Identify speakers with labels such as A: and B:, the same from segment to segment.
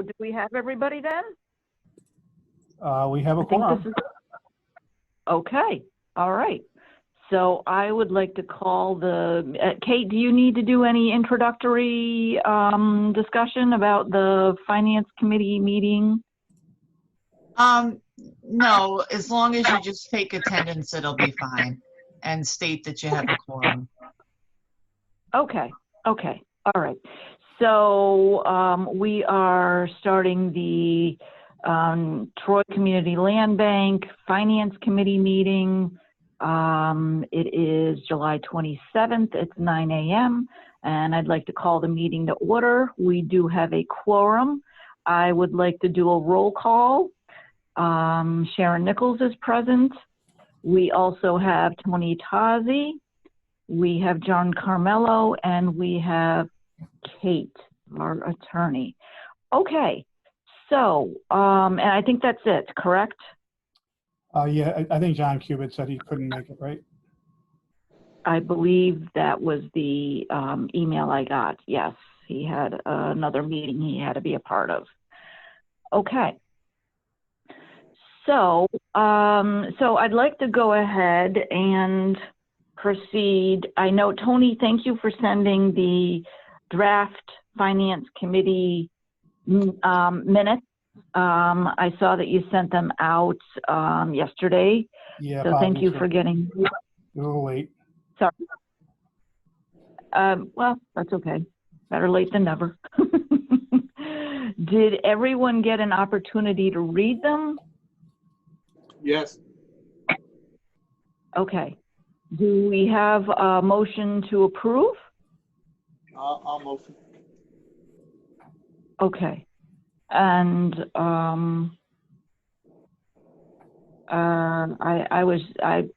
A: do we have everybody then?
B: We have a
A: I think
B: quorum.
A: this is, okay, all right. So I would like to call the, Kate, do you need to do any introductory discussion about the Finance Committee meeting?
C: No, as long as you just take attendance, it'll be fine, and state that you have a quorum.
A: Okay, okay, all right. So we are starting the Troy Community Land Bank Finance Committee meeting. It is July 27th, it's 9 a.m. and I'd like to call the meeting to order. We do have a quorum. I would like to do a roll call. Sharon Nichols is present. We also have Tony Tazi. We have John Carmelo, and we have Kate, our attorney. Okay, so, and I think that's it, correct?
B: Yeah, I think John Cubitt said he couldn't make it, right?
A: I believe that was the email I got. Yes, he had another meeting he had to be a part of. Okay. So, so I'd like to go ahead and proceed. I know, Tony, thank you for sending the draft Finance Committee minutes. I saw that you sent them out yesterday.
B: Yeah.
A: So thank you for getting.
B: A little late.
A: Sorry. Well, that's okay. Better late than never. Did everyone get an opportunity to read them?
D: Yes.
A: Okay. Do we have a motion to approve?
D: I'll motion.
A: Okay. And I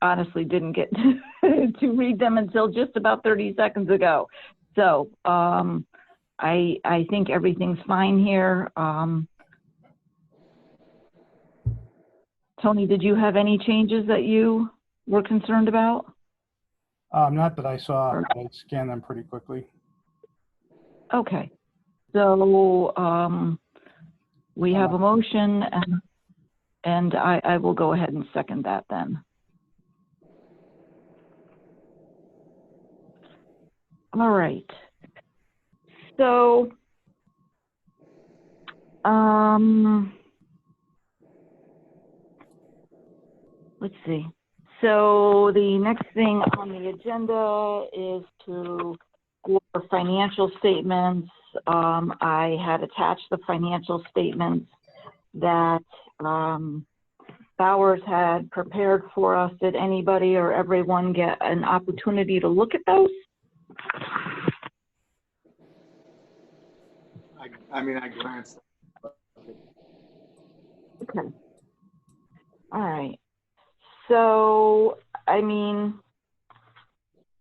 A: honestly didn't get to read them until just about 30 seconds ago. So I think everything's fine here. Tony, did you have any changes that you were concerned about?
B: Not that I saw. I scanned them pretty quickly.
A: Okay. So we have a motion, and I will go ahead and second that then. All right. So let's see. So the next thing on the agenda is to go over financial statements. I had attached the financial statements that Bowers had prepared for us. Did anybody or everyone get an opportunity to look at those?
D: I mean, I glanced.
A: Okay. All right. So, I mean,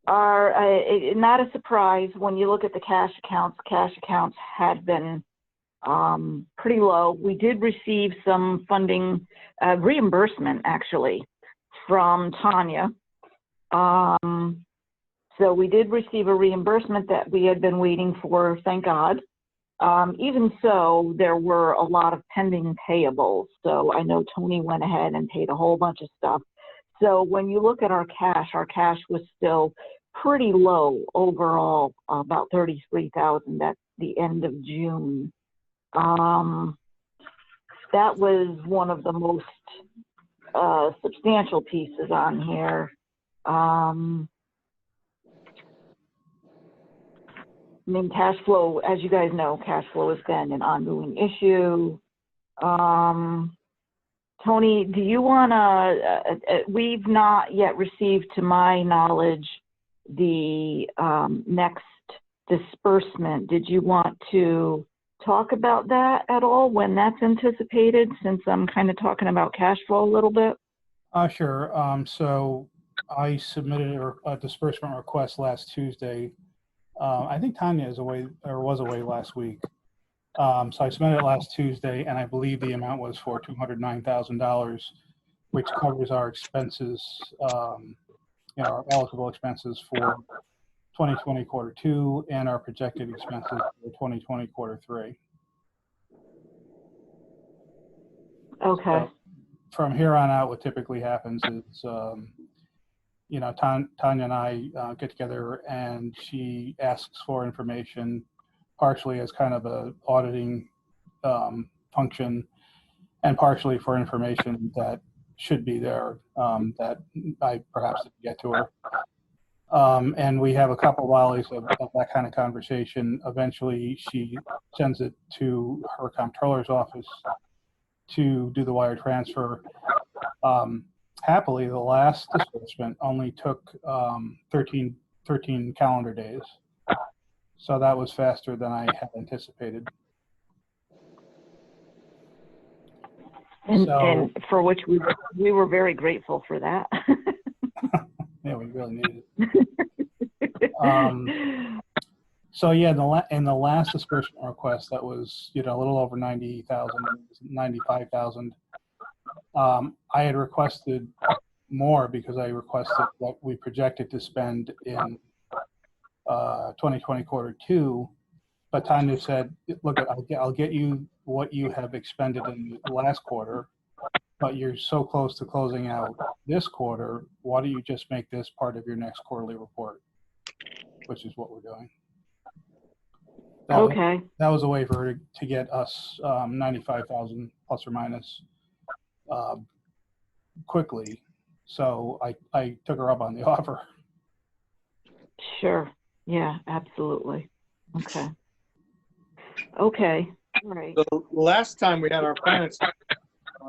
A: not a surprise when you look at the cash accounts had been pretty low. We did receive some funding, reimbursement actually, from Tanya. So we did receive a reimbursement that we had been waiting for, thank God. Even so, there were a lot of pending payables. So I know Tony went ahead and paid a whole bunch of stuff. So when you look at our cash was still pretty low overall, about $33,000 at the end of June. That was one of the most substantial pieces on here. I mean, cash flow, as you guys know, cash flow has been an ongoing issue. Tony, do you want to, we've not yet received, to my knowledge, the next disbursement. Did you want to talk about that at all, when that's anticipated, since I'm kind of talking about cash flow a little bit?
B: Sure. So I submitted a disbursement request last Tuesday. I think Tanya is away, or was away last week. So I submitted it last Tuesday, and I believe the amount was for $209,000, which covers our expenses, our eligible expenses for 2020 quarter 2 and our projected expenses for 2020 quarter 3.
A: Okay.
B: From here on out, what typically happens is, Tanya and I get together and she asks for information, partially as kind of a auditing function, and partially for information that should be there that I perhaps didn't get to her. And we have a couple volleys of that kind of conversation. Eventually, she sends it to her comptroller's office to do the wire transfer. Happily, the last disbursement only took 13 calendar days. So that was faster than I had anticipated.
A: And,
B: So-
A: and for which we were very grateful for that.
B: Yeah, we really needed it. So yeah, in the last disbursement request, that was, a little over 90,000, 95,000. I had requested more because I requested what we projected to spend in 2020 quarter two, but Tanya said, look, I'll get you what you have expended in the last quarter, but you're so close to closing out this quarter. Why don't you just make this part of your next quarterly report, which is what we're doing.
A: Okay.
B: That was a way for her to get us 95,000 plus or minus quickly. So I took her up on the offer.
A: Sure. Yeah, absolutely. Okay. Okay. All right.
D: So the last time we had our finance,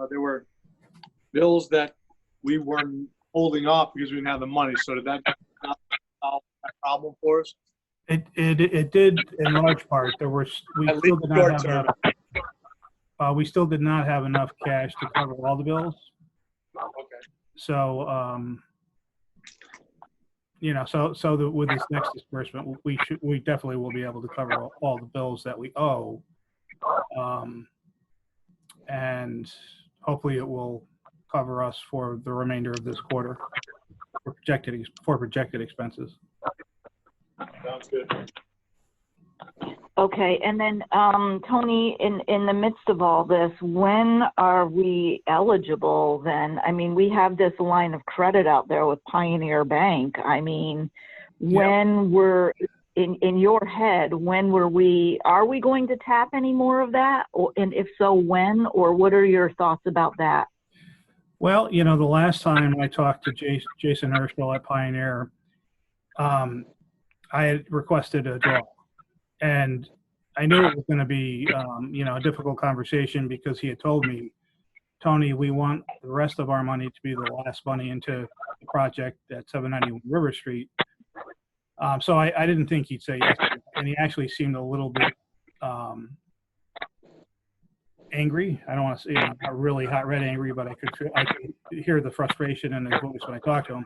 D: there were bills that we weren't holding off because we didn't have the money. So did that solve that problem for us?
B: It did in large part. We
D: At
B: still
D: least
B: did not
D: short
B: have
D: term.
B: enough. We still did not have enough cash to cover all the bills.
D: Okay.
B: So with this next disbursement, we definitely will be able to cover all the bills that we owe, and hopefully it will cover us for the remainder of this quarter for projected expenses.
D: Sounds good.
A: Okay. And then, Tony, in the midst of all this, when are we eligible then? I mean, we have this line of credit out there with Pioneer Bank. I mean, when we're in your head, are we going to tap any more of that? And if so, when, or what are your thoughts about that?
B: Well, the last time I talked to Jason Herschel at Pioneer, I had requested a draw, and I knew it was going to be, a difficult conversation because he had told me, Tony, we want the rest of our money to be the last money into the project at 791 River Street. So I didn't think he'd say yes, and he actually seemed a little bit angry. I don't want to say not really hot red angry, but I could hear the frustration in his voice when I talked to him.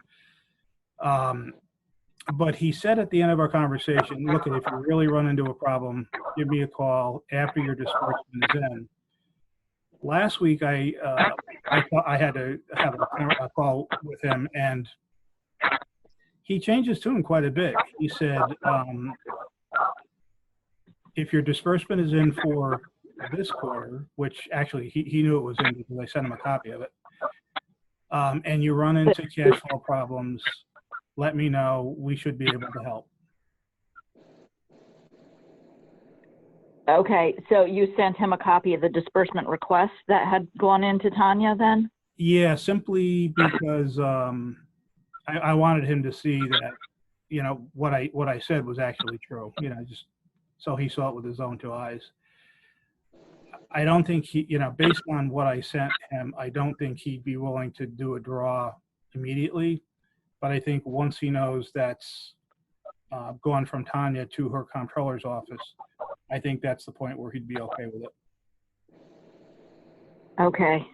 B: But he said at the end of our conversation, look, if you really run into a problem, give me a call after your disbursement is in. Last week, I had to have a call with him, and he changed his tune quite a bit. He said, if your disbursement is in for this quarter, which actually he knew it was in because I sent him a copy of it, and you run into cash flow problems, let me know. We should be able to help.
A: Okay, so you sent him a copy of the disbursement request that had gone into Tanya then?
B: Yeah, simply because I wanted him to see that, what I said was actually true, just so he saw it with his own two eyes. I don't think based on what I sent him, I don't think he'd be willing to do a draw immediately. But I think once he knows that's gone from Tanya to her comptroller's office, I think that's the point where he'd be okay with it.
A: Okay.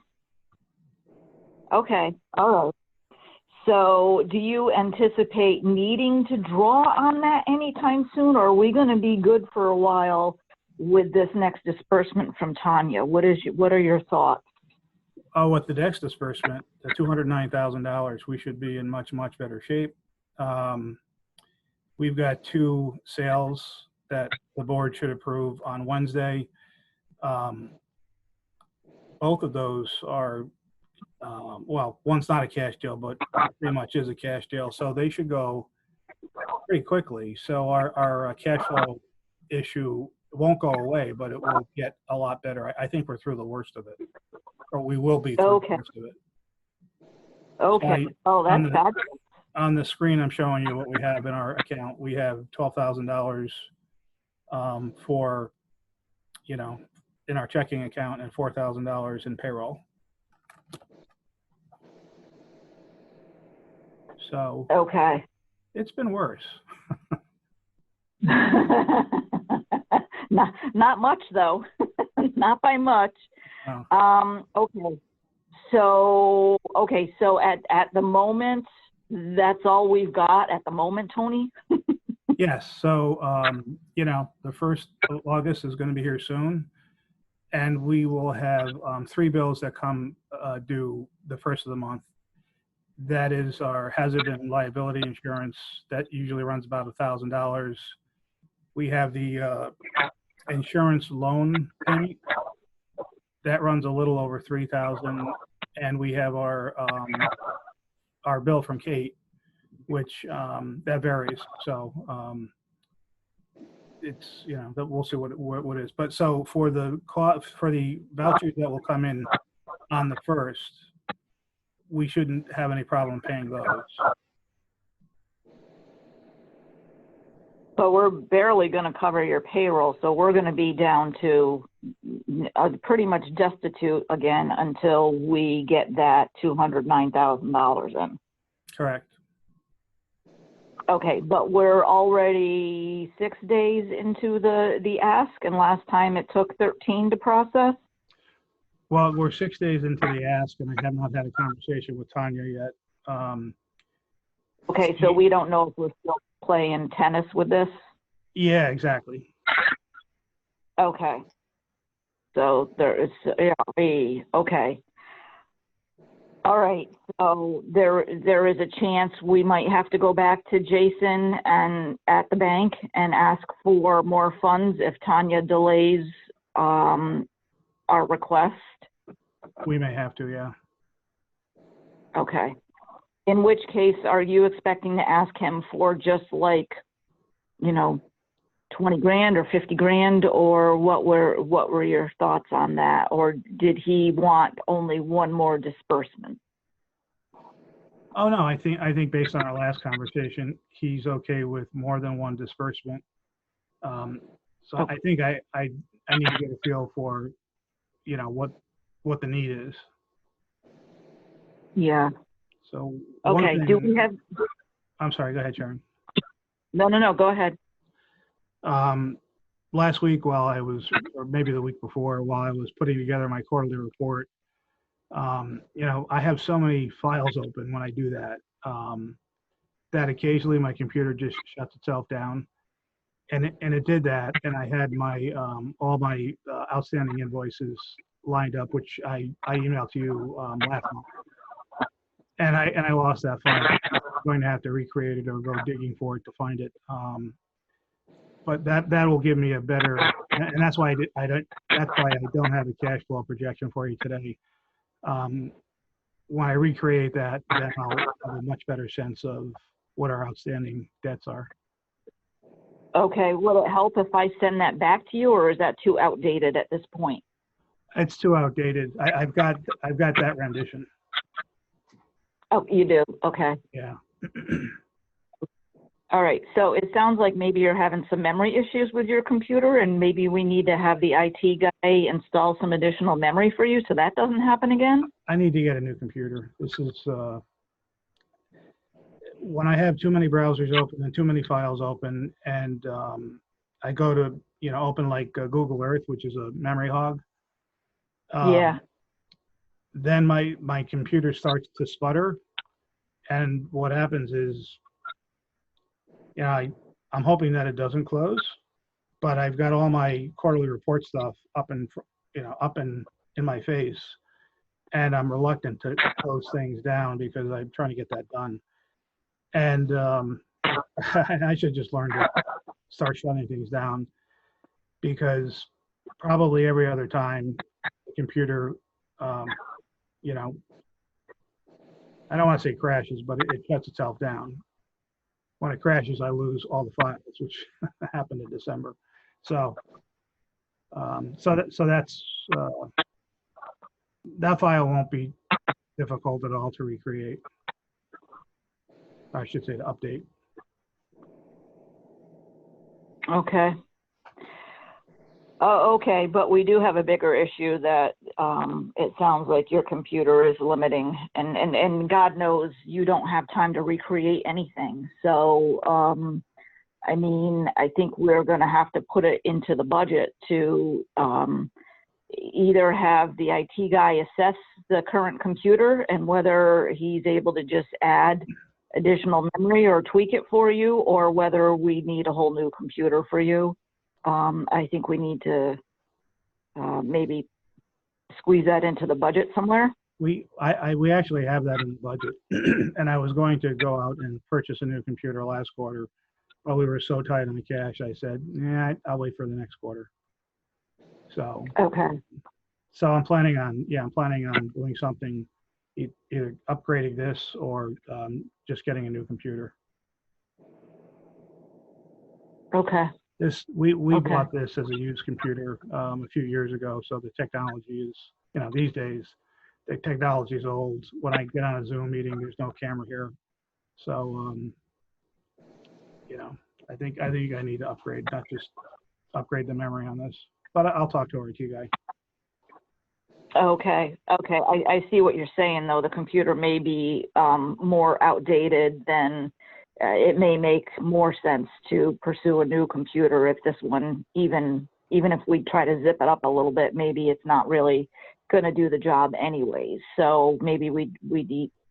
A: Okay, all right. So do you anticipate needing to draw on that anytime soon, or are we going to be good for a while with this next disbursement from Tanya? What are your thoughts?
B: Oh, with the next disbursement, the $209,000, we should be in much, much better shape. We've got 2 sales that the board should approve on Wednesday. Both both of those are, well, one's not a cash deal, but pretty much is a cash deal. So they should go pretty quickly. So our cash flow issue won't go away, but it will get a lot better. I think we're through the worst of it, or we will be through
A: Okay.
B: the worst of it.
A: Okay. Oh,
B: on
A: that's
B: the-
A: fabulous.
B: On the screen, I'm showing you what we have in our account. We have $12,000 for, you know, in our checking account and $4,000 in payroll. So
A: Okay.
B: it's been worse.
A: Not much though. Not by much.
B: No.
A: Okay. So at the moment, that's all we've got at the moment, Tony?
B: Yes. So, you know, the 1st of August is going to be here soon. And we will have 3 bills that come due the 1st of the month. That is our hazard and liability insurance. That usually runs about $1,000. We have the insurance loan payment. That runs a little over $3,000. And we have our bill from Kate, which that varies. So it's, you know, that we'll see what it is. But so for the vouchers that will come in on the 1st, we shouldn't have any problem paying those.
A: But we're barely going to cover your payroll, so we're going to be down to pretty much destitute again until we get that $209,000 in.
B: Correct.
A: Okay, but we're already 6 days into the ask, and last time it took 13 to process.
B: Well, we're 6 days into the ask, and I have not had a conversation with Tanya yet.
A: Okay, so we don't know if we're still playing tennis with this.
B: Yeah, exactly.
A: Okay. So there is, yeah, okay. All right, so there is a chance we might have to go back to Jason and at the bank and ask for more funds if Tanya delays our request.
B: We may have to, yeah.
A: Okay. In which case, are you expecting to ask him for just like, you know, 20 grand or 50 grand, or what were your thoughts on that? Or did he want only one more disbursement?
B: Oh, no, I think based on our last conversation, he's okay with more than one disbursement. So
A: Okay.
B: I think I need to get a feel for, you know, what the need is.
A: Yeah.
B: So
A: Okay. Do we have?
B: I'm sorry. Go ahead, Sharon.
A: No. Go ahead.
B: Last week, while I was, or maybe the week before, while I was putting together my quarterly report, you know, I have so many files open when I do that, that occasionally my computer just shuts itself down, and it did that, and I had my all my outstanding invoices lined up, which I emailed to you last month. And I lost that file. I'm going to have to recreate it or go digging for it to find it. But that will give me a better, and that's why I don't have a cash flow projection for you today. When I recreate that, then I'll have a much better sense of what our outstanding debts are.
A: Okay. Will it help if I send that back to you, or is that too outdated at this point?
B: It's too outdated. I've got that rendition.
A: Oh, you do. Okay.
B: Yeah.
A: All right. So it sounds like maybe you're having some memory issues with your computer, and maybe we need to have the IT guy install some additional memory for you so that doesn't happen again.
B: I need to get a new computer. This is when I have too many browsers open and too many files open, and I go to, you know, open like Google Earth, which is a memory hog.
A: Yeah.
B: Then my computer starts to sputter, and what happens is, you know, I'm hoping that it doesn't close, but I've got all my quarterly report stuff up in my face, and I'm reluctant to close things down because I'm trying to get that done. And I should just learn to start shutting things down, because probably every other time the computer you know, I don't want to say crashes, but it shuts itself down. When it crashes, I lose all the files, which happened in December. So, that's that file won't be difficult at all to recreate. I should say to update.
A: Okay. Oh, okay, but we do have a bigger issue that it sounds like your computer is limiting, and God knows you don't have time to recreate anything. So, I mean, I think we're going to have to put it into the budget to either have the IT guy assess the current computer and whether he's able to just add additional memory or tweak it for you, or whether we need a whole new computer for you. I think we need to maybe squeeze that into the budget somewhere.
B: We actually have that in the budget, and I was going to go out and purchase a new computer last quarter, but we were so tight on the cash. I said, "Yeah, I'll wait for the next quarter." So
A: Okay.
B: So I'm planning on doing something, either upgrading this or just getting a new computer.
A: Okay.
B: We
A: Okay.
B: bought this as a used computer a few years ago, so the technology is, these days the technology is old. When I get on a Zoom meeting, there's no camera here, so I think I need to upgrade, not just upgrade the memory on this. But I'll talk to our IT guy.
A: Okay. Okay. I see what you're saying, though. The computer may be more outdated than it may make more sense to pursue a new computer if this one, even if we try to zip it up a little bit, maybe it's not really going to do the job anyways. So maybe we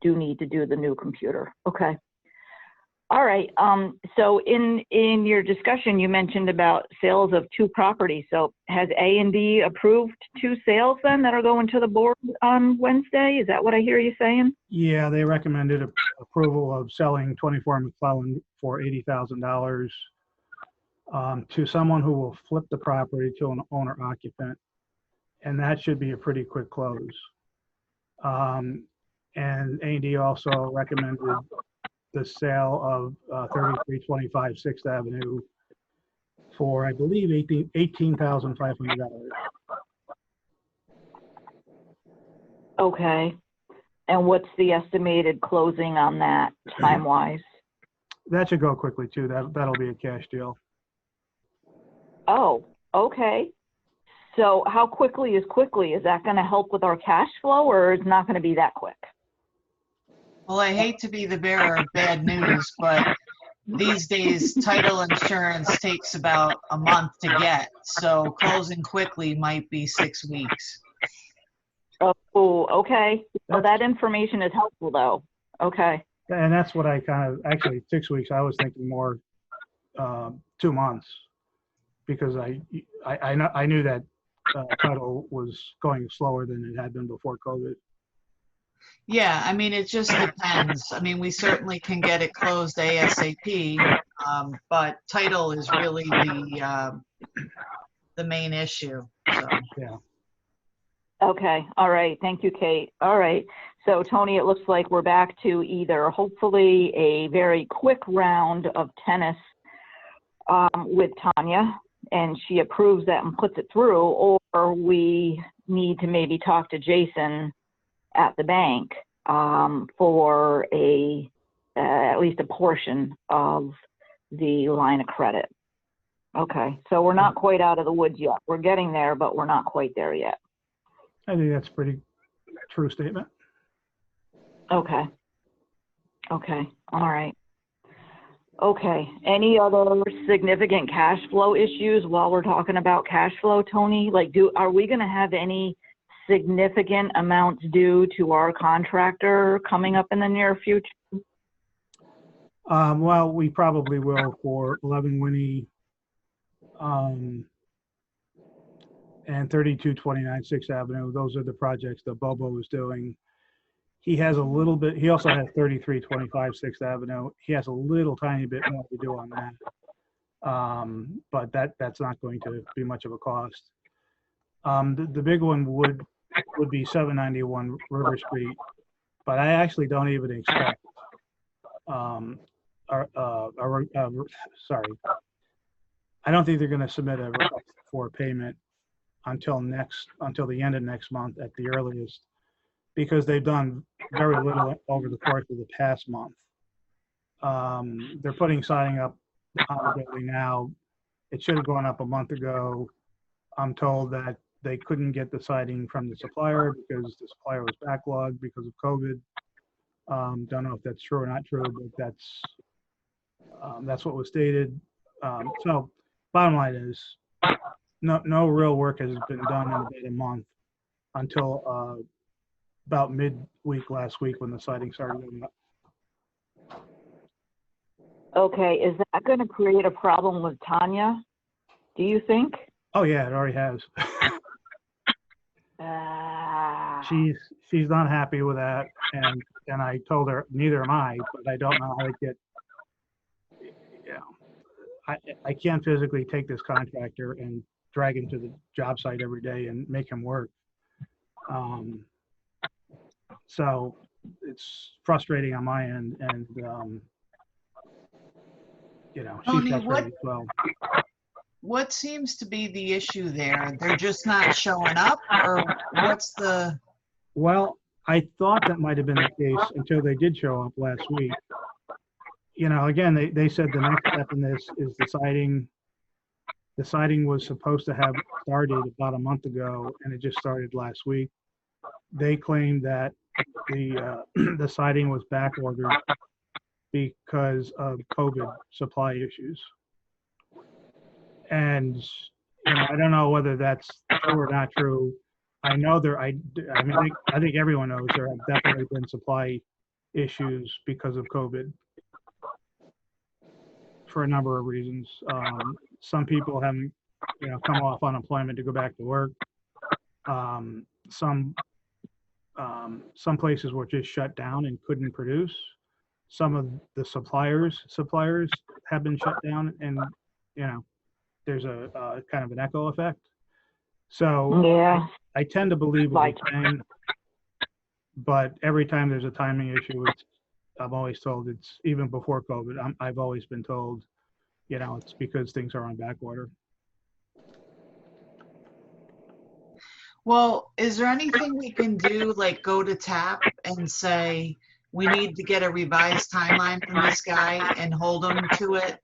A: do need to do the new computer. Okay. All right. So in your discussion, you mentioned about sales of 2 properties. So has A&D approved 2 sales then that are going to the board on Wednesday? Is that what I hear you saying?
B: Yeah, they recommended approval of selling 24 McClellan for $80,000 to someone who will flip the property to an owner occupant, and that should be a pretty quick close. And A&D also recommended the sale of 3325 6th Avenue for, I believe, $18,500.
A: Okay. And what's the estimated closing on that time-wise?
B: That should go quickly too. That'll be a cash deal.
A: Oh, okay. So how quickly is quickly? Is that going to help with our cash flow, or is it not going to be that quick?
C: Well, I hate to be the bearer of bad news, but these days title insurance takes about a month to get. So closing quickly might be 6 weeks.
A: Oh, okay. Well, that information is helpful, though. Okay.
B: And that's what I actually 6 weeks. I was thinking more 2 months, because I knew that title was going slower than it had been before COVID.
C: Yeah, I mean, it just depends. I mean, we certainly can get it closed ASAP, but title is really the main issue. So.
B: Yeah.
A: Okay. All right. Thank you, Kate. All right. So, Tony, it looks like we're back to either hopefully a very quick round of tennis with Tanya, and she approves that and puts it through, or we need to maybe talk to Jason at the bank for at least a portion of the line of credit. Okay, so we're not quite out of the woods yet. We're getting there, but we're not quite there yet.
B: I think that's a pretty true statement.
A: Okay. Okay. All right. Okay. Any other significant cash flow issues while we're talking about cash flow, Tony? Like, are we going to have any significant amounts due to our contractor coming up in the near future?
B: Well, we probably will for 11 Winnie and 3229 6th Avenue. Those are the projects that Bobo is doing. He has a little bit, he also has 3325 6th Avenue. He has a little tiny bit more to do on that. But that's not going to be much of a cost. The big one would would be 791 River Street, but I actually don't even expect, sorry, I don't think they're going to submit a request for payment until the end of next month at the earliest, because they've done very little over the course of the past month. They're putting siding up on the building now. It should have gone up a month ago. I'm told that they couldn't get the siding from the supplier because the supplier was backlogged because of COVID. Don't know if that's true or not true, but that's what was stated. So bottom line is, no real work has been done in about a month until about midweek last week when the siding started going up.
A: Okay, is that going to create a problem with Tanya, do you think?
B: Oh yeah, it already has. She's not happy with that, and I told her neither am I, but I don't know how to get. I can't physically take this contractor and drag him to the job site every day and make him work. So it's frustrating on my end, and she's
C: Tony,
B: frustrated as well.
C: What seems to be the issue there? They're just not showing up, or what's the?
B: Well, I thought that might have been the case until they did show up last week. Again, they said the next step in this is the siding. The siding was supposed to have started about a month ago, and it just started last week. They claimed that the siding was back ordered because of COVID supply issues. And I don't know whether that's true or not true. I know I think everyone knows there have definitely been supply issues because of COVID for a number of reasons. Some people haven't, come off unemployment to go back to work. Some places were just shut down and couldn't produce. Some of the suppliers have been shut down, and there's a kind of an echo effect. So
A: Yeah.
B: I tend to believe what you're saying, but every time there's a timing issue, I'm always told it's even before COVID. I've always been told, it's because things are on back order.
C: Well, is there anything we can do, like go to TAP and say, we need to get a revised timeline from this guy and hold him to it,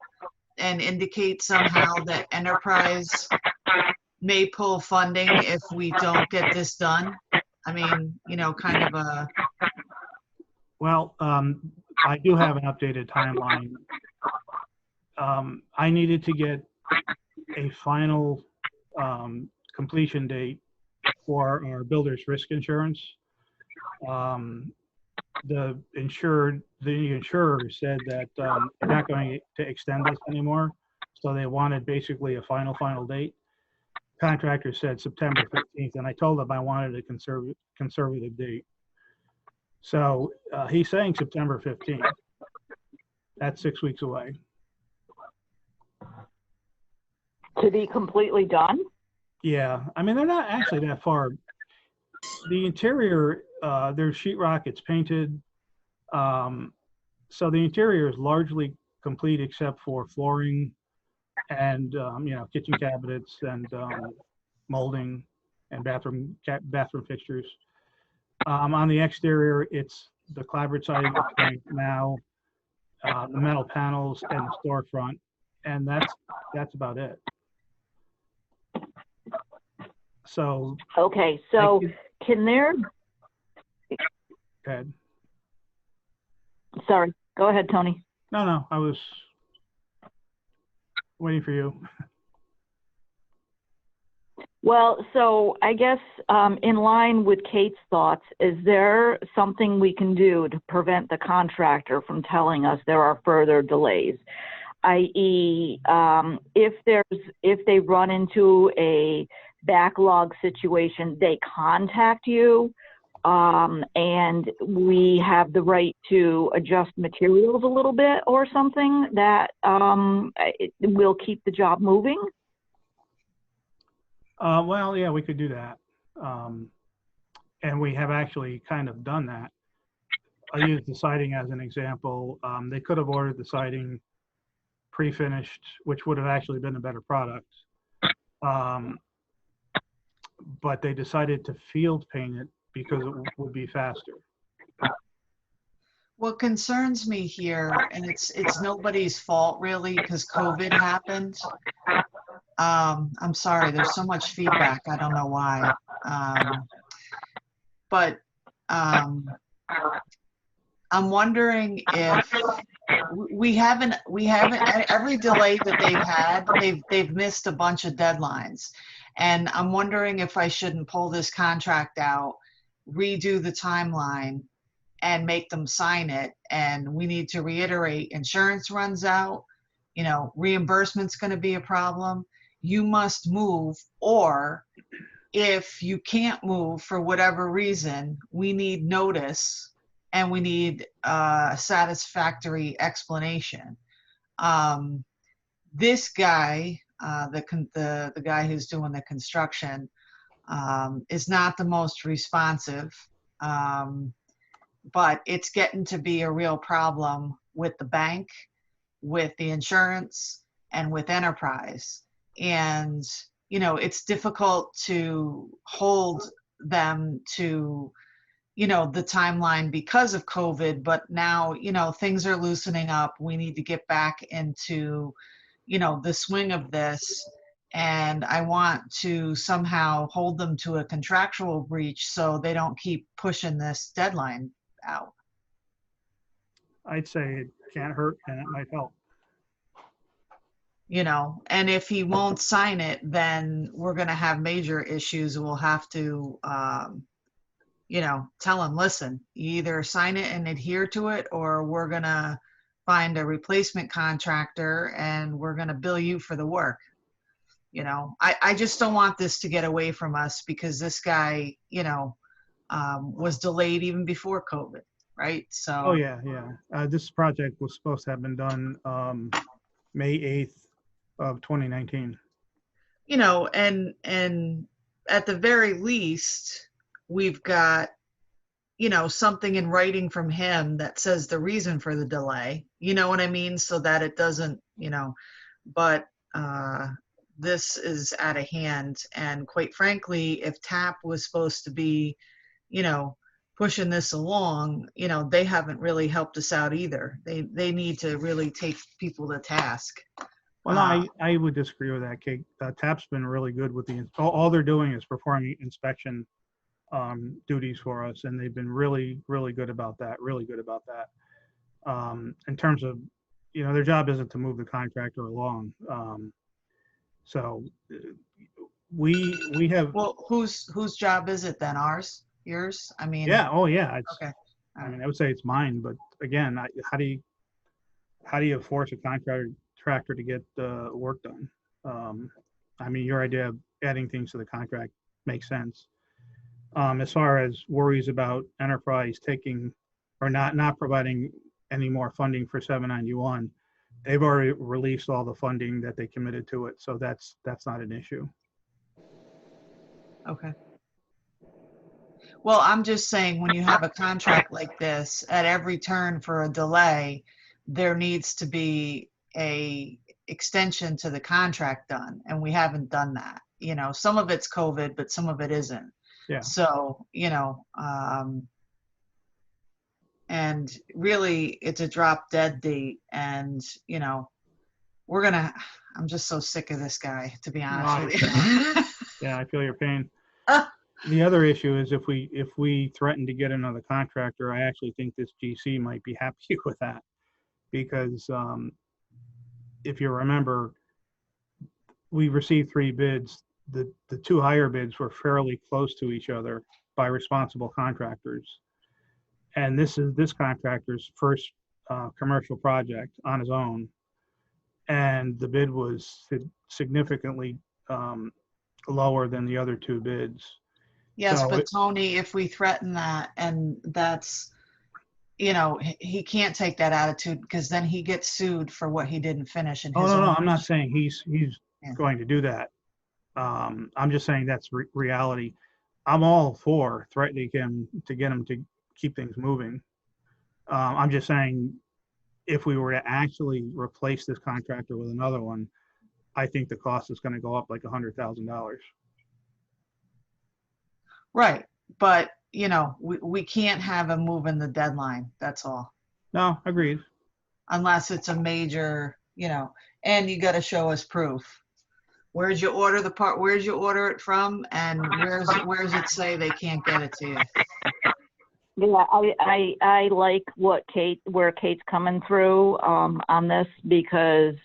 C: and indicate somehow that Enterprise may pull funding if we don't get this done? I mean, kind of a.
B: Well, I do have an updated timeline. I needed to get a final completion date for our builder's risk insurance. The insurer said that they're not going to extend this anymore, so they wanted basically a final date. Contractor said September 15th, and I told them I wanted a conservative date. So he's saying September 15th. That's 6 weeks away.
A: To be completely done?
B: Yeah, I mean, they're not actually that far. The interior, there's sheetrock, it's painted. So the interior is largely complete except for flooring and, kitchen cabinets and molding and bathroom fixtures. On the exterior, it's the clapboard siding now, the metal panels and the storefront, and that's about it. So.
A: Okay, so can there,
B: Go ahead.
A: sorry, go ahead, Tony.
B: No, I was waiting for you.
A: Well, so I guess in line with Kate's thoughts, is there something we can do to prevent the contractor from telling us there are further delays? i.e., if they run into a backlog situation, they contact you, and we have the right to adjust materials a little bit or something that will keep the job moving?
B: Well, yeah, we could do that. And we have actually kind of done that. I'll use the siding as an example. They could have ordered the siding pre-finished, which would have actually been a better product. But they decided to field paint it because it would be faster.
C: What concerns me here, and it's nobody's fault really, because COVID happened. I'm sorry, there's so much feedback. I don't know why. But I'm wondering if we haven't, every delay that they've had, they've missed a bunch of deadlines. And I'm wondering if I shouldn't pull this contract out, redo the timeline, and make them sign it. And we need to reiterate, insurance runs out, you know, reimbursement's going to be a problem. You must move, or if you can't move for whatever reason, we need notice and we need a satisfactory explanation. This guy, the guy who's doing the construction, is not the most responsive. But it's getting to be a real problem with the bank, with the insurance, and with Enterprise. And, you know, it's difficult to hold them to, you know, the timeline because of COVID, but now, you know, things are loosening up. We need to get back into, you know, the swing of this. And I want to somehow hold them to a contractual breach so they don't keep pushing this deadline out.
B: I'd say it can't hurt and it might help.
C: You know, and if he won't sign it, then we're going to have major issues. We'll have to, you know, tell him, listen, you either sign it and adhere to it, or we're going to find a replacement contractor and we're going to bill you for the work. You know, I just don't want this to get away from us, because this guy, you know, was delayed even before COVID, right? So.
B: Oh yeah. This project was supposed to have been done May 8th of 2019.
C: You know, and at the very least, we've got, you know, something in writing from him that says the reason for the delay. You know what I mean? So that it doesn't, you know, but this is out of hand. And quite frankly, if TAP was supposed to be, you know, pushing this along, you know, they haven't really helped us out either. They need to really take people to task.
B: Well, no, I would disagree with that, Kate. TAP's been really good with all they're doing is performing inspection duties for us, and they've been really good about that. In terms of, you know, their job isn't to move the contractor along. So we have.
C: Well, whose job is it then? Ours? Yours? I mean.
B: Yeah. Oh yeah. It's,
C: okay.
B: I mean, I would say it's mine, but again, how do you force a contractor to get the work done? I mean, your idea of adding things to the contract makes sense. As far as worries about Enterprise taking or not providing any more funding for 791, they've already released all the funding that they committed to it, so that's not an issue.
C: Okay. Well, I'm just saying, when you have a contract like this, at every turn for a delay, there needs to be a extension to the contract done, and we haven't done that. You know, some of it's COVID, but some of it isn't.
B: Yeah.
C: So, you know, and really it's a drop dead date, and, you know, I'm just so sick of this guy, to be honest with you.
B: Yeah, I feel your pain. The other issue is if we threaten to get another contractor, I actually think this GC might be happy with that, because if you remember, we received 3 bids. The 2 higher bids were fairly close to each other by responsible contractors, and this is this contractor's first commercial project on his own, and the bid was significantly lower than the other 2 bids.
C: Yes,
B: So
C: but Tony, if we threaten that, and that's, you know, he can't take that attitude, because then he gets sued for what he didn't finish in his own.
B: No, I'm not saying he's
C: Yeah.
B: going to do that. I'm just saying that's reality. I'm all for threatening him to get him to keep things moving. I'm just saying, if we were to actually replace this contractor with another one, I think the cost is going to go up like $100,000.
C: Right, but, you know, we can't have him moving the deadline, that's all.
B: No, agreed.
C: Unless it's a major, you know, and you gotta show us proof. Where'd you order the part, where'd you order it from, and where's it say they can't get it to you?
A: Yeah, I like where Kate's coming through, on this, because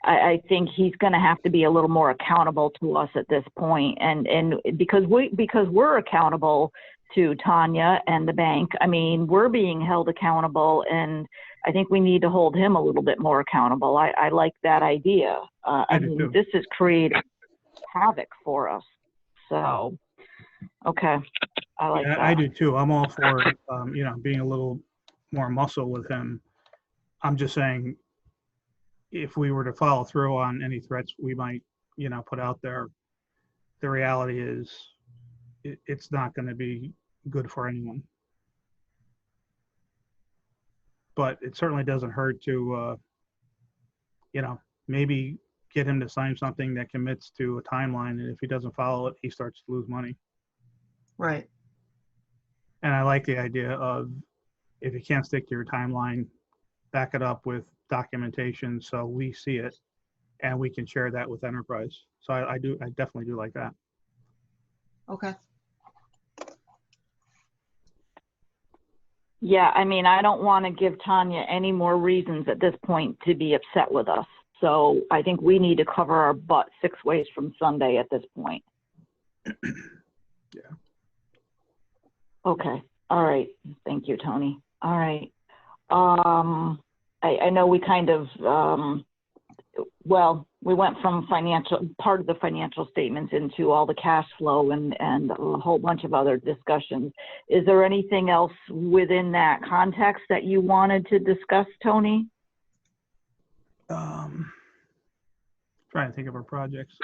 A: I think he's gonna have to be a little more accountable to us at this point, and because we're accountable to Tanya and the bank. I mean, we're being held accountable, and I think we need to hold him a little bit more accountable. I like that idea. I
B: do
A: mean,
B: too.
A: this has created havoc for us. So, okay, I like that.
B: I do too. I'm all for, you know, being a little more muscle with him. I'm just saying, if we were to follow through on any threats we might, you know, put out there, the reality is it's not going to be good for anyone. But it certainly doesn't hurt to, you know, maybe get him to sign something that commits to a timeline. And if he doesn't follow it, he starts to lose money.
C: Right,
B: And I like the idea of, if you can't stick to your timeline, back it up with documentation so we see it and we can share that with enterprise. So I definitely do like that.
C: okay.
A: Yeah, I mean, I don't want to give Tanya any more reasons at this point to be upset with us. So I think we need to cover our butt 6 ways from Sunday at this point.
B: Yeah.
A: Okay, all right. Thank you, Tony. All right. I know we kind of, well, we went from part of the financial statements into all the cash flow and a whole bunch of other discussions. Is there anything else within that context that you wanted to discuss, Tony?
B: Trying to think of our projects.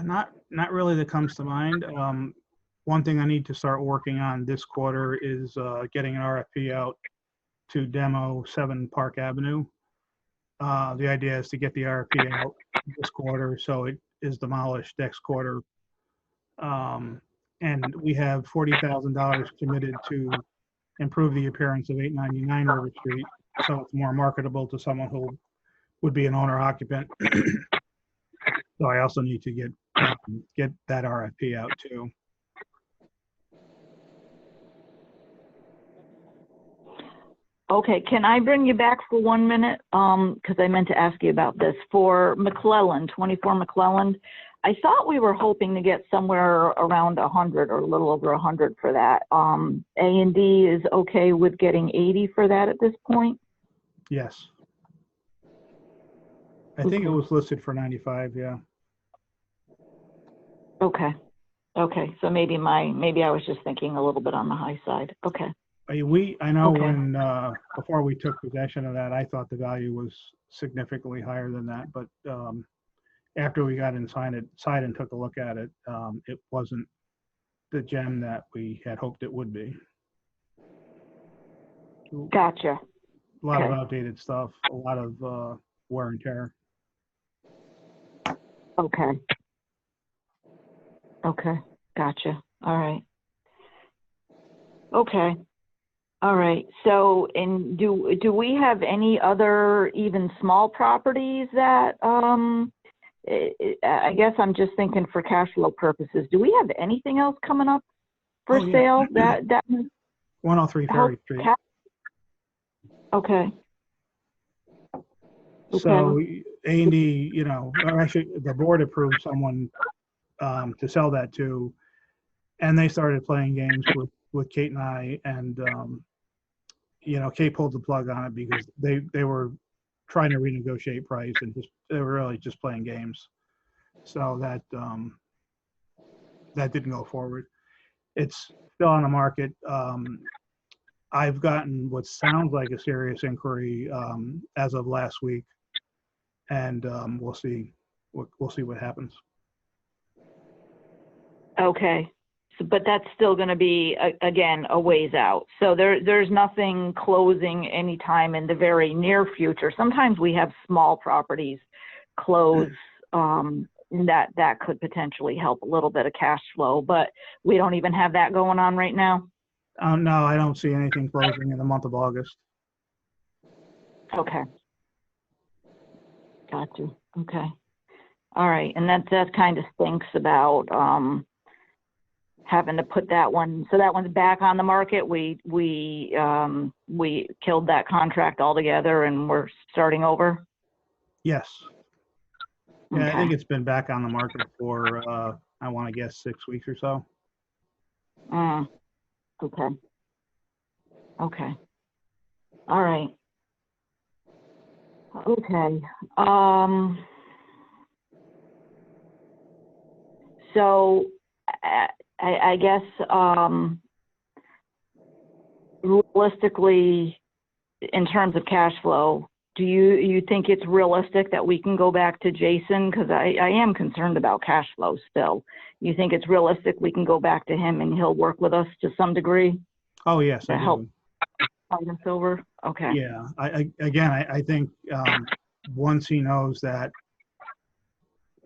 B: Not really that comes to mind. One thing I need to start working on this quarter is getting an RFP out to demo 7 Park Avenue. The idea is to get the RFP out this quarter so it is demolished next quarter. And we have $40,000 committed to improve the appearance of 899 River Street, so it's more marketable to someone who would be an owner occupant. So I also need to get that RFP out too.
A: Okay, can I bring you back for 1 minute? Because I meant to ask you about this. For McClellan, 24 McClellan, I thought we were hoping to get somewhere around 100 or a little over 100 for that. A&D is okay with getting 80 for that at this point?
B: Yes. I think it was listed for 95, yeah.
A: Okay. Okay, so maybe I was just thinking a little bit on the high side. Okay.
B: I know
A: Okay.
B: when, before we took possession of that, I thought the value was significantly higher than that, but after we got inside and took a look at it, it wasn't the gem that we had hoped it would be.
A: Gotcha.
B: A lot of
A: Okay.
B: outdated stuff, a lot of wear and tear.
A: Okay. Okay, gotcha. All right. Okay. All right. So, and do we have any other even small properties that, I guess I'm just thinking for cash flow purposes, do we have anything else coming up for
B: Oh, yeah.
A: sale that
B: 103 Ferry Street.
A: Okay.
B: So A&D, you know, or actually the board approved someone to sell that to, and they started playing games with Kate and I, and you know, Kate pulled the plug on it because they were trying to renegotiate price and they were really just playing games. So that didn't go forward. It's still on the market. I've gotten what sounds like a serious inquiry as of last week, and we'll see what happens.
A: Okay. So, but that's still going to be, again, a ways out. So there's nothing closing anytime in the very near future. Sometimes we have small properties close, that could potentially help a little bit of cash flow, but we don't even have that going on right now.
B: No, I don't see anything closing in the month of August.
A: Okay. Got you. Okay. All right. And that kind of stinks about, having to put that one, so that one's back on the market. We killed that contract altogether and we're starting over.
B: Yes. Yeah, I
A: Okay.
B: think it's been back on the market for, I want to guess 6 weeks or so.
A: Okay. Okay. All right. Okay. So I guess, realistically, in terms of cash flow, do you think it's realistic that we can go back to Jason? Because I am concerned about cash flow still. You think it's realistic we can go back to him and he'll work with us to some degree
B: Oh, yes,
A: to
B: I
A: help
B: do.
A: find us over? Okay.
B: Yeah, I think once he knows that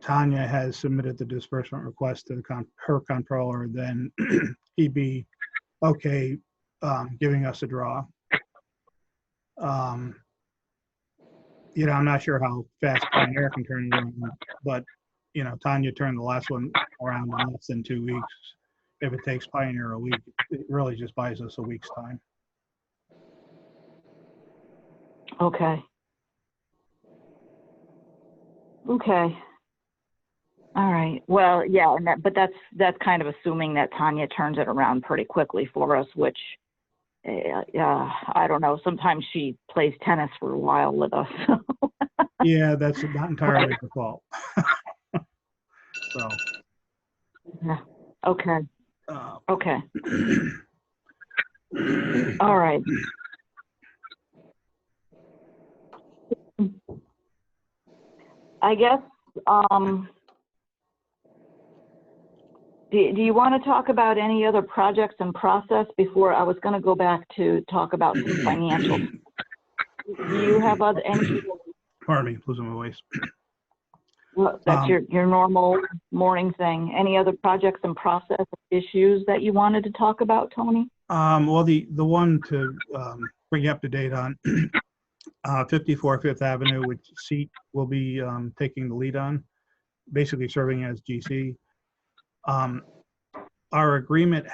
B: Tanya has submitted the disbursement request to her controller, then he'd be okay giving us a draw. I'm not sure how fast Pioneer can turn it around, but Tanya turned the last one around in less than 2 weeks. If it takes Pioneer a week, it really just buys us a week's time.
A: Okay. Okay. All right. Well, yeah, but that's kind of assuming that Tanya turns it around pretty quickly for us, which, I don't know. Sometimes she plays tennis for a while with us.
B: Yeah, that's not entirely her fault. So.
A: Yeah. Okay.
B: Uh,
A: Okay. All right. I guess, do you want to talk about any other projects in process before I was going to go back to talk about some financials? Do you have any?
B: Pardon me, losing my voice.
A: Well, that's your normal morning thing. Any other projects in process issues that you wanted to talk about, Tony?
B: Well, the one to bring you up to date on 54 Fifth Avenue, which SEAT will be taking the lead on, basically serving as GC. Our agreement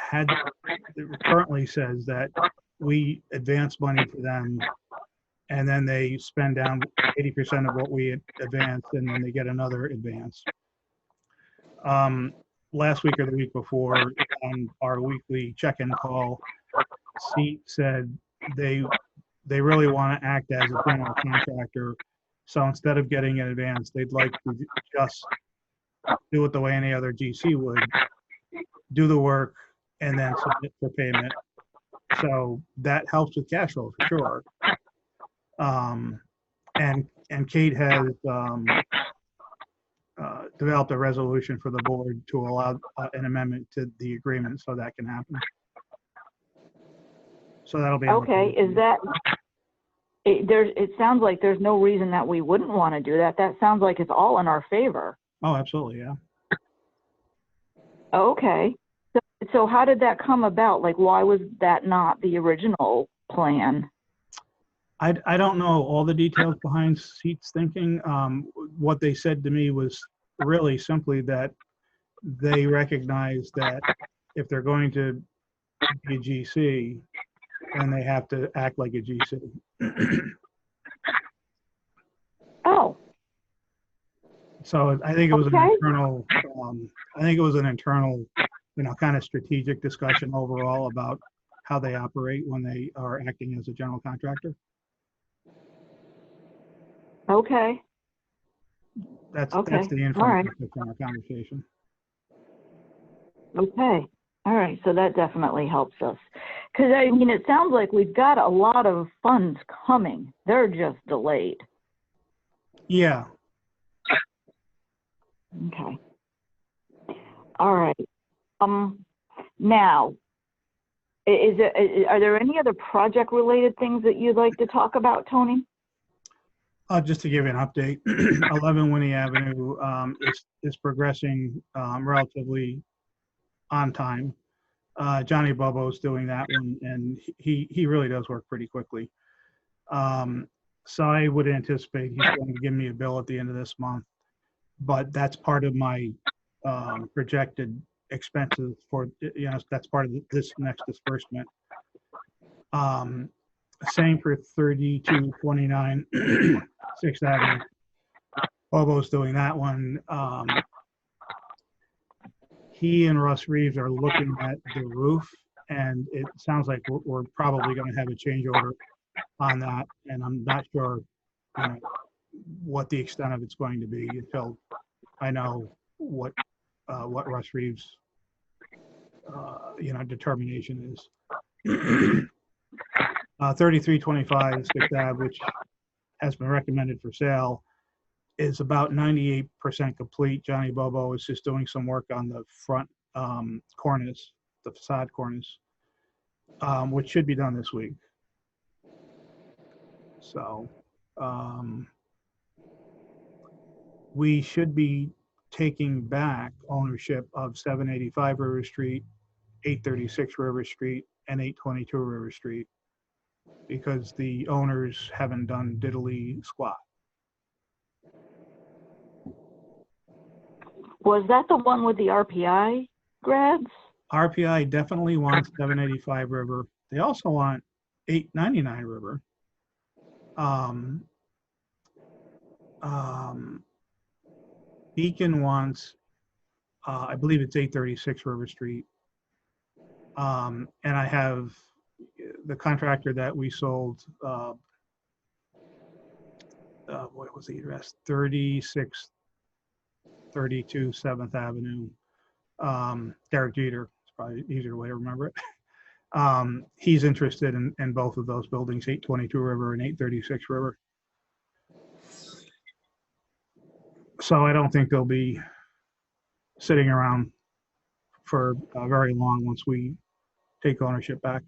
B: currently says that we advance money to them, and then they spend down 80% of what we advanced, and then they get another advance. Last week or the week before, on our weekly check-in call, SEAT said they really want to act as a general contractor. So instead of getting an advance, they'd like to just do it the way any other GC would, do the work, and then submit for payment. So that helps with cash flow for sure. And Kate has developed a resolution for the board to allow an amendment to the agreement so that can happen. So that'll be
A: Okay. Is that? It sounds like there's no reason that we wouldn't want to do that. That sounds like it's all in our favor.
B: Oh, absolutely, yeah.
A: Okay. So how did that come about? Like, why was that not the original plan?
B: I don't know all the details behind SEAT's thinking. What they said to me was really simply that they recognize that if they're going to be a GC, then they have to act like a GC.
A: Oh.
B: So I think it was
A: Okay.
B: an internal, kind of strategic discussion overall about how they operate when they are acting as a general contractor.
A: Okay.
B: That's
A: Okay.
B: the info
A: All right.
B: from our conversation.
A: Okay. All right. So that definitely helps us. Because, I mean, it sounds like we've got a lot of funds coming. They're just delayed.
B: Yeah.
A: Okay. All right. Now, are there any other project-related things that you'd like to talk about, Tony?
B: Just to give you an update, 11 Winnie Avenue is progressing relatively on time. Johnny Bobo's doing that one, and he really does work pretty quickly. So I would anticipate he's going to give me a bill at the end of this month, but that's part of my projected expenses for, that's part of this next disbursement. Same for 3229 6th Avenue. Bobo's doing that one. He and Russ Reeves are looking at the roof, and it sounds like we're probably going to have a change order on that, and I'm not sure what the extent of it's going to be until I know what Russ Reeves determination is. 3325 6th Ave, which has been recommended for sale, is about 98% complete. Johnny Bobo is just doing some work on the front cornice, the facade cornice, which should be done this week. So we should be taking back ownership of 785 River Street, 836 River Street, and 822 River Street, because the owners haven't done diddly squat.
A: Was that the one with the RPI grads?
B: RPI definitely wants 785 River. They also want 899 River. Beacon wants, I believe it's 836 River Street. And I have the contractor that we sold, what was the address? 3632 7th Avenue. Derek Jeter, it's probably an easier way to remember it. He's interested in both of those buildings, 822 River and 836 River. So I don't think they'll be sitting around for very long once we take ownership back.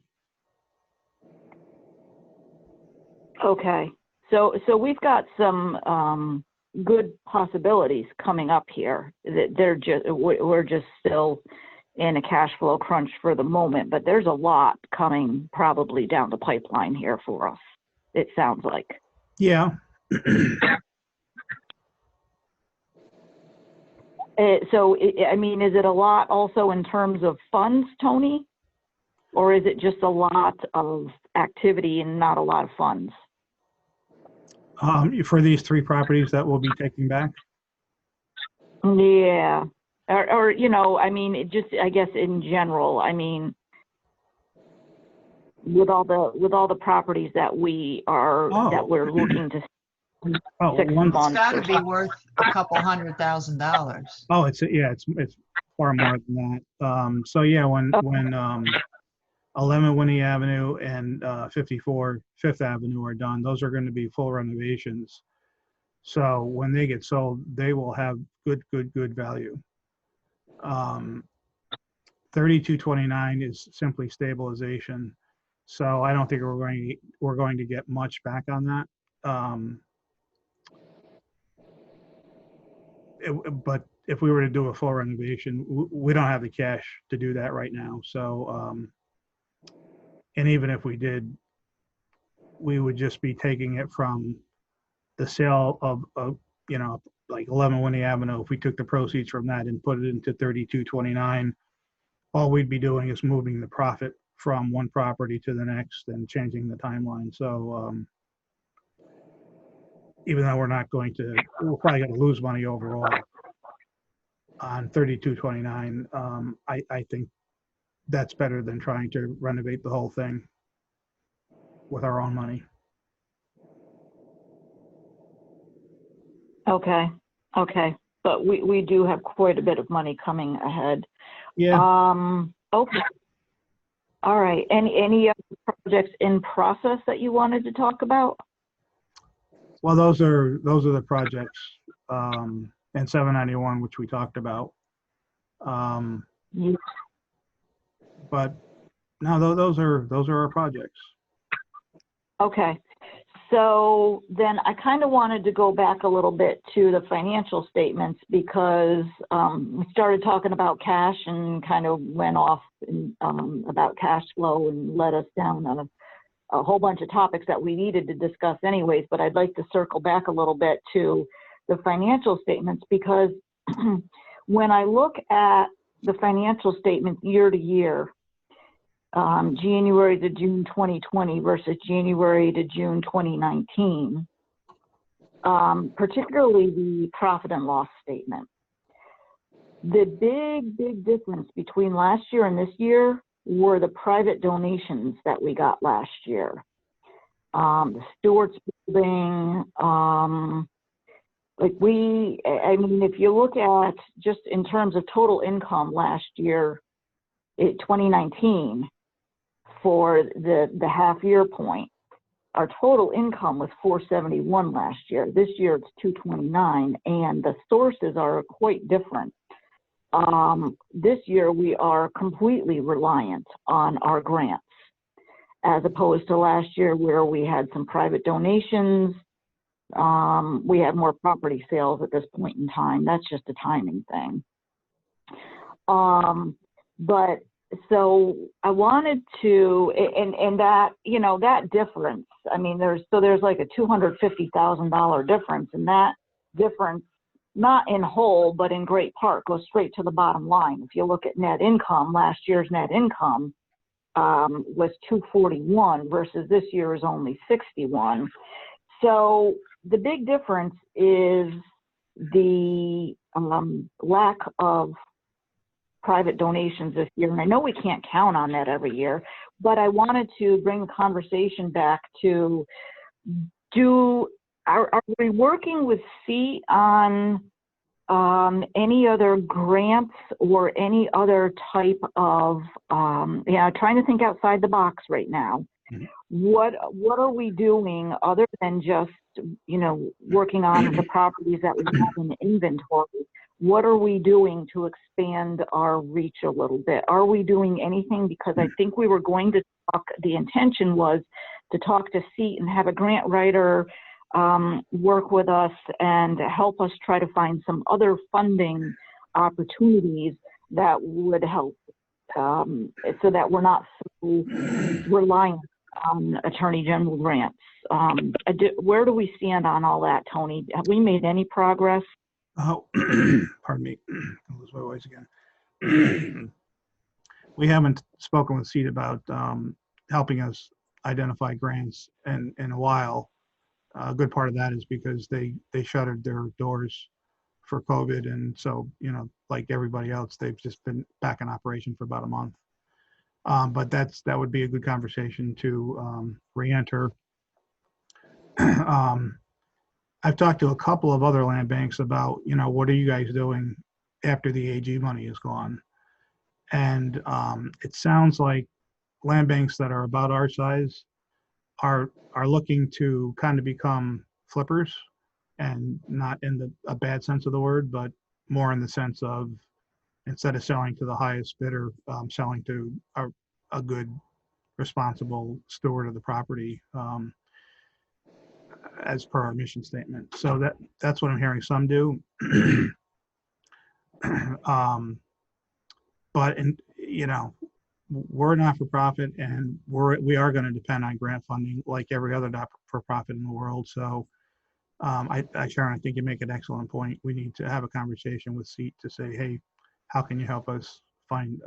A: Okay, so we've got some good possibilities coming up here. We're just still in a cash flow crunch for the moment, but there's a lot coming probably down the pipeline here for us, it sounds like.
B: Yeah.
A: So, I mean, is it a lot also in terms of funds, Tony? Or is it just a lot of activity and not a lot of funds?
B: For these three properties that we'll be taking back?
A: Yeah. Or I mean, it just, I guess in general, I mean, with all the properties that we're looking to
B: Oh,
A: 6
B: one,
C: It's
A: months.
C: got to be worth a couple $100,000.
B: oh, it's far more than that. So yeah, when 11 Winnie Avenue and 54 Fifth Avenue are done, those are going to be full renovations. So when they get sold, they will have good value. 3229 is simply stabilization. So I don't think we're going to get much back on that. But if we were to do a full renovation, we don't have the cash to do that right now. So, and even if we did, we would just be taking it from the sale of like 11 Winnie Avenue. If we took the proceeds from that and put it into 3229, all we'd be doing is moving the profit from one property to the next and changing the timeline. So, even though we're probably going to lose money overall on 3229, I think that's better than trying to renovate the whole thing with our own money.
A: Okay. But we do have quite a bit of money coming ahead.
B: Yeah.
A: Okay. All right. Any other projects in process that you wanted to talk about?
B: Well, those are the projects, and 791, which we talked about.
A: Yeah.
B: But no, those are our projects.
A: Okay. So then I kind of wanted to go back a little bit to the financial statements because we started talking about cash and kind of went off about cash flow and led us down a whole bunch of topics that we needed to discuss anyways. But I'd like to circle back a little bit to the financial statements because when I look at the financial statements year to year, January to June 2020 versus January to June 2019, particularly the profit and loss statement. The big difference between last year and this year were the private donations that we got last year. The Stewart's Building, I mean, if you look at just in terms of total income last year, 2019, for the half year point, our total income was 471 last year. This year it's 229, and the sources are quite different. This year we are completely reliant on our grants, as opposed to last year where we had some private donations. We had more property sales at this point in time. That's just a timing thing. But so I wanted to, and that, you know, that difference, I mean, there's like a $250,000 difference, and that difference, not in whole, but in great part, goes straight to the bottom line. If you look at net income, last year's net income was 241 versus this year is only 61. So the big difference is the lack of private donations this year. And I know we can't count on that every year, but I wanted to bring the conversation back to, are we working with SEAT on any other grants or any other type of, trying to think outside the box right now. Mm-hmm. What are we doing other than just, you know, working on the properties that we have in inventory? What are we doing to expand our reach a little bit? Are we doing anything? Because I think we were going to talk, the intention was to talk to SEAT and have a grant writer work with us and help us try to find some other funding opportunities that would help so that we're not so reliant on Attorney General grants. Where do we stand on all that, Tony? Have we made any progress?
B: Oh, pardon me. I'll lose my voice again. We haven't spoken with SEAT about helping us identify grants in a while. A good part of that is because they shuttered their doors for COVID, and so, you know, like everybody else, they've just been back in operation for about a month. But that would be a good conversation to re-enter. I've talked to a couple of other land banks about, you know, what are you guys doing after the AG money is gone? And it sounds like land banks that are about our size are looking to kind of become flippers, and not in a bad sense of the word, but more in the sense of, instead of selling to the highest bidder, selling to a good, responsible steward of the property, as per our mission statement. So that's what I'm hearing some do. But you know, we're not for profit, and we are going to depend on grant funding like every other not for profit in the world. So Sharon, I think you make an excellent point. We need to have a conversation with SEAT to say, hey, how can you help us find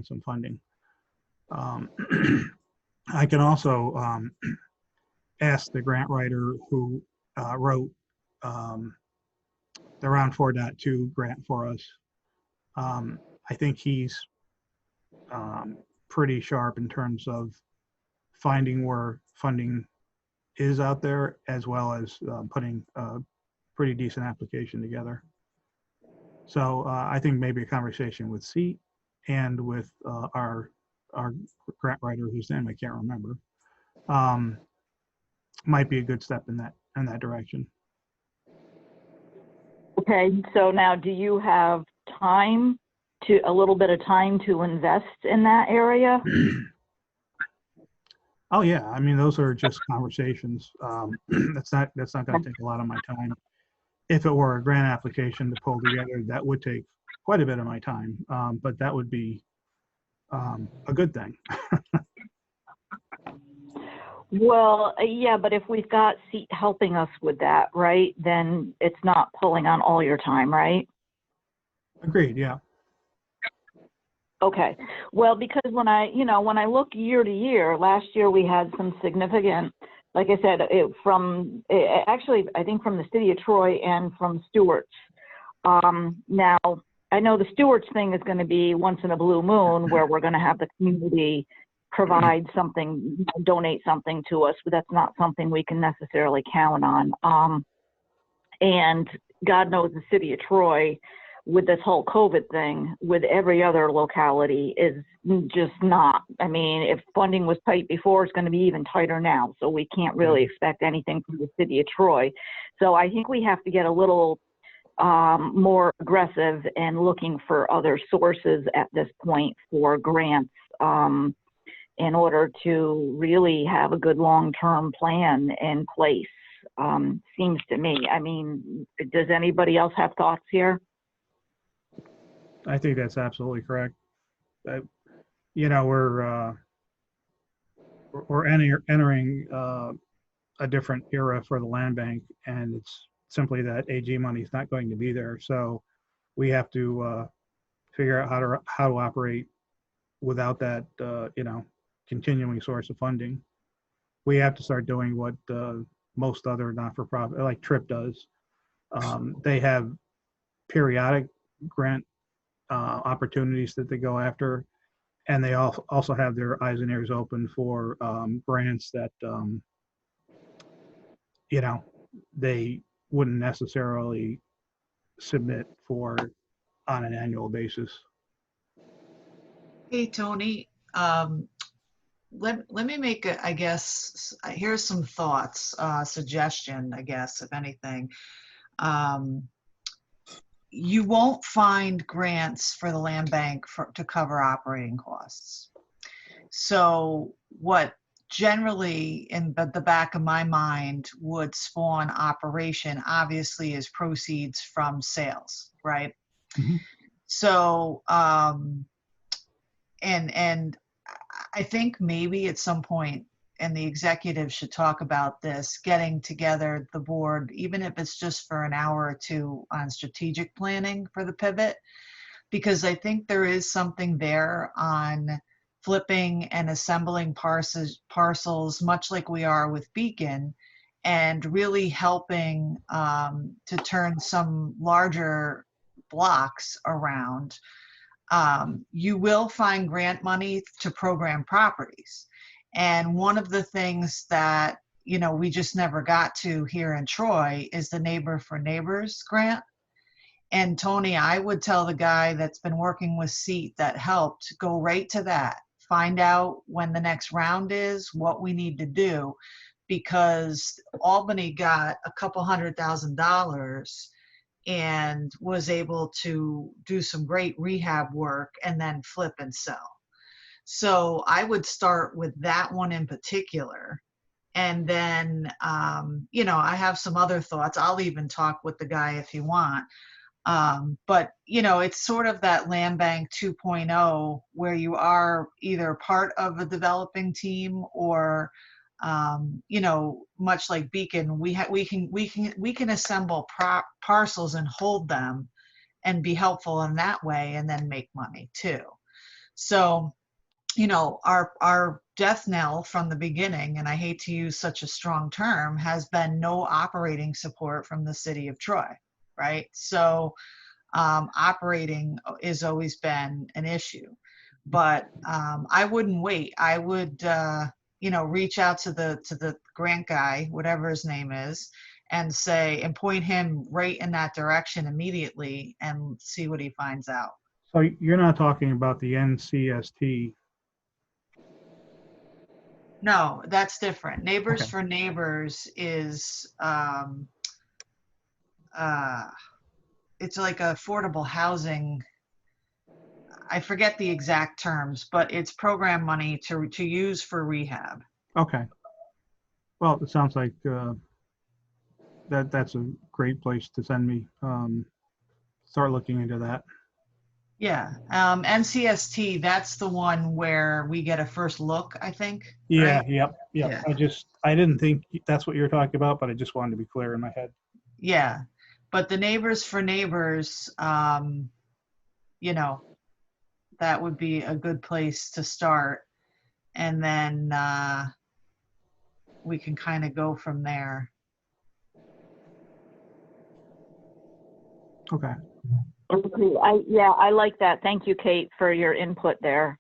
B: some funding? I can also ask the grant writer who wrote the Round 4.2 grant for us. I think he's pretty sharp in terms of finding where funding is out there, as well as putting a pretty decent application together. So I think maybe a conversation with SEAT and with our grant writer, whose name I can't remember, might be a good step in that direction.
A: Okay, so now do you have time a little bit of time to invest in that area?
B: Oh, yeah. I mean, those are just conversations. That's not going to take a lot of my time. If it were a grant application to pull together, that would take quite a bit of my time. But that would be a good thing.
A: Well, yeah, but if we've got Seat helping us with that, right, then it's not pulling on all your time, right?
B: Agreed. Yeah.
A: Okay. Well, because when I look year to year, last year we had some significant, like I said, actually, I think from the city of Troy and from Stewart's. Now, I know the Stewart's thing is going to be once in a blue moon where we're going to have the community provide something, donate something to us, but that's not something we can necessarily count on. And God knows the city of Troy, with this whole COVID thing, with every other locality, is just not. I mean, if funding was tight before, it's going to be even tighter now. So we can't really expect anything from the city of Troy. So I think we have to get a little more aggressive and looking for other sources at this point for grants in order to really have a good long-term plan in place, seems to me. I mean, does anybody else have thoughts here?
B: I think that's absolutely correct. You know, we're entering a different era for the land bank, and it's simply that AG money is not going to be there. So we have to figure out how to operate without that, continuing source of funding. We have to start doing what most other not-for-profit, like TRIP does. They have periodic grant opportunities that they go after, and they also have their eyes and ears open for grants that they wouldn't necessarily submit for on an annual basis.
C: Hey, Tony, let me make I guess, here's some thoughts, suggestion, I guess, if anything. You won't find grants for the land bank to cover operating costs. So what generally in the back of my mind would spawn operation obviously is proceeds from sales, right?
B: Mhm.
C: So, and I think maybe at some point, and the executive should talk about this, getting together the board, even if it's just for an hour or two on strategic planning for the pivot, because I think there is something there on flipping and assembling parcels, much like we are with Beacon, and really helping to turn some larger blocks around. You will find grant money to program properties. And one of the things that, we just never got to here in Troy is the Neighbor for Neighbors grant. And Tony, I would tell the guy that's been working with Seat that helped, go right to that. Find out when the next round is, what we need to do, because Albany got a couple $100,000 and was able to do some great rehab work and then flip and sell. So I would start with that one in particular. And then, I have some other thoughts. I'll even talk with the guy if you want. But, it's sort of that land bank 2.0 where you are either part of a developing team or, much like Beacon, we can assemble parcels and hold them and be helpful in that way and then make money too. So, our death knell from the beginning, and I hate to use such a strong term, has been no operating support from the city of Troy, right? So operating has always been an issue, but I wouldn't wait. I would, reach out to the grant guy, whatever his name is, and point him right in that direction immediately and see what he finds out.
B: So you're not talking about the NCST.
C: No, that's different. Neighbors
B: Okay.
C: for Neighbors is, it's like affordable housing. I forget the exact terms, but it's program money to use for rehab.
B: Okay. Well, it sounds like that's a great place to send me. Start looking into that.
C: Yeah, NCST, that's the one where we get a first look, I think.
B: Yeah,
C: right?
B: yep.
C: Yeah.
B: I didn't think that's what you were talking about, but I just wanted to be clear in my head.
C: Yeah, but the Neighbors for Neighbors, you know, that would be a good place to start. And then we can kind of go from there.
B: Okay.
A: Okay, I like that. Thank you, Kate, for your input there.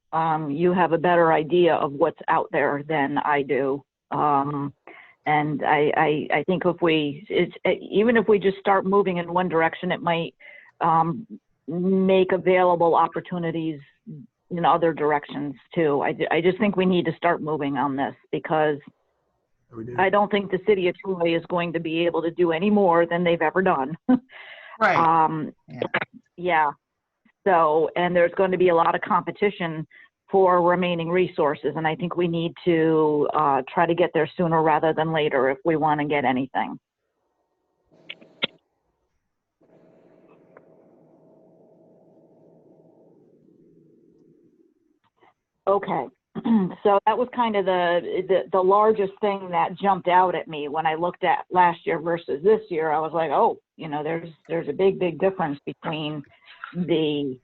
A: You have a better idea of what's out there than I do. And I think even if we just start moving in one direction, it might make available opportunities in other directions too. I just think we need to start moving on this because
B: We did.
A: I don't think the city of Troy is going to be able to do any more than they've ever done.
C: Right. Yeah.
A: Yeah. So, and there's going to be a lot of competition for remaining resources. And I think we need to try to get there sooner rather than later if we want to get anything. Okay. So that was kind of the largest thing that jumped out at me when I looked at last year versus this year. I was like, oh, you know, there's a big difference between the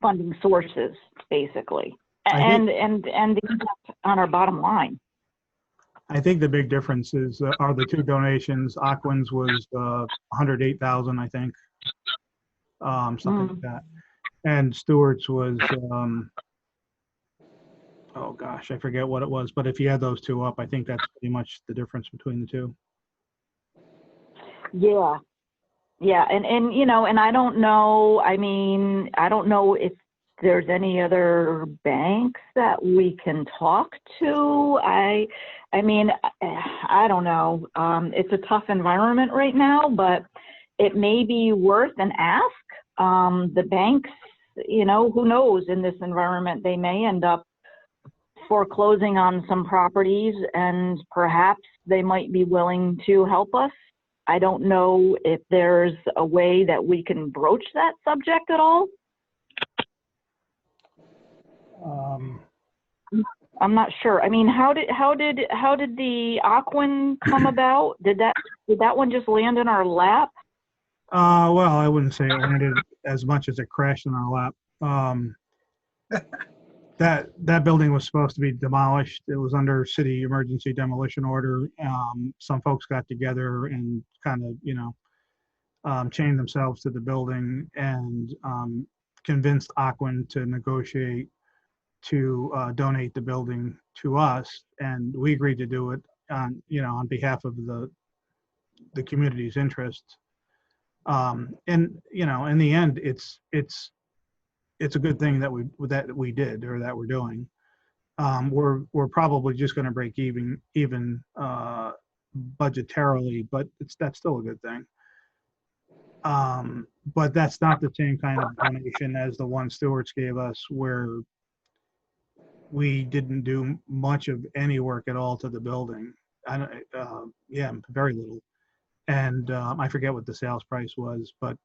A: funding sources, basically, and the impact on our bottom line.
B: I think the big difference is are the two donations. Aquins was 108,000, I think, something like that, and Stewart's was oh gosh, I forget what it was. But if you add those two up, I think that's pretty much the difference between the two.
A: Yeah. Yeah. And, you know, and I don't know, I mean, I don't know if there's any other banks that we can talk to. I mean, I don't know. It's a tough environment right now, but it may be worth an ask. The banks, you know, who knows, in this environment, they may end up foreclosing on some properties and perhaps they might be willing to help us. I don't know if there's a way that we can broach that subject at all. I'm not sure. I mean, how did the Aquin come about? Did that one just land in our lap?
B: Well, I wouldn't say it landed as much as it crashed in our lap. That building was supposed to be demolished. It was under city emergency demolition order. Some folks got together and kind of, you know, chained themselves to the building and convinced Aquin to negotiate to donate the building to us, and we agreed to do it on, you know, on behalf of the community's interests. And you know, in the end, it's a good thing that we did, or that we're doing. We're probably just going to break even budgetarily, but that's still a good thing. But that's not the same kind of donation as the one Stewart's gave us, where we didn't do much of any work at all to the building. Yeah, very little. And I forget what the sales price was, but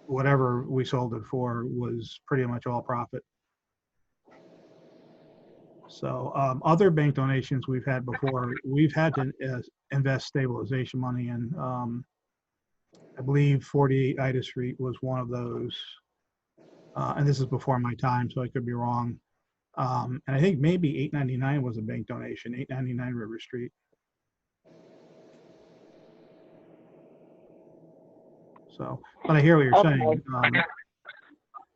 B: whatever we sold it for was pretty much all profit. So other bank donations we've had before, we've had to invest stabilization money in. I believe 48 Ida Street was one of those. And this is before my time, so I could be wrong. And I think maybe 899 was a bank donation, 899 River Street. So, but I hear what you're saying.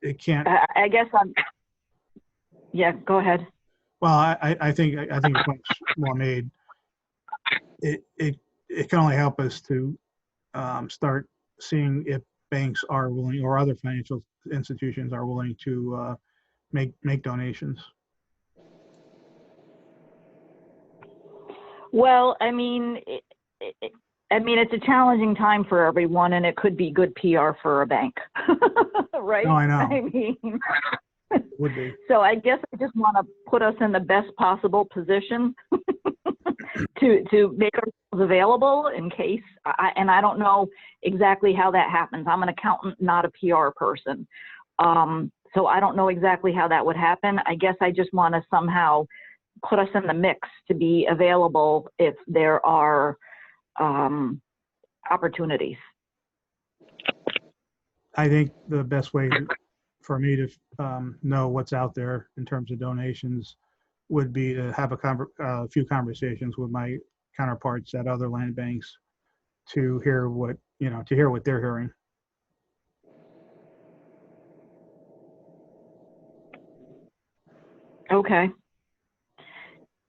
B: It can't.
A: I guess yeah, go ahead.
B: Well, I think it's much more made. It can only help us to start seeing if banks are willing, or other financial institutions are willing to make donations.
A: Well, I mean, I mean, it's a challenging time for everyone, and it could be good PR for a bank, right?
B: No, I know.
A: I mean,
B: Would be.
A: so I guess I just want to put us in the best possible position to make ourselves available in case. And I don't know exactly how that happens. I'm an accountant, not a PR person, so I don't know exactly how that would happen. I guess I just want to somehow put us in the mix to be available if there are opportunities.
B: I think the best way for me to know what's out there in terms of donations would be to have a few conversations with my counterparts at other land banks to hear what they're hearing.
A: Okay.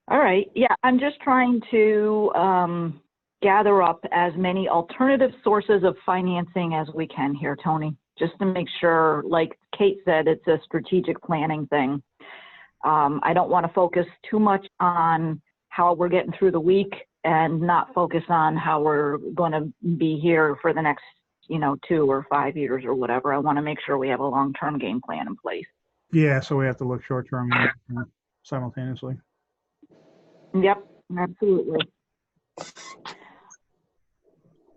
A: All right. Yeah, I'm just trying to gather up as many alternative sources of financing as we can here, Tony, just to make sure, like Kate said, it's a strategic planning thing. I don't want to focus too much on how we're getting through the week and not focus on how we're going to be here for the next, 2 or 5 years or whatever. I want to make sure we have a long-term game plan in place.
B: Yeah, so we have to look short-term and long-term simultaneously.
A: Yep, absolutely.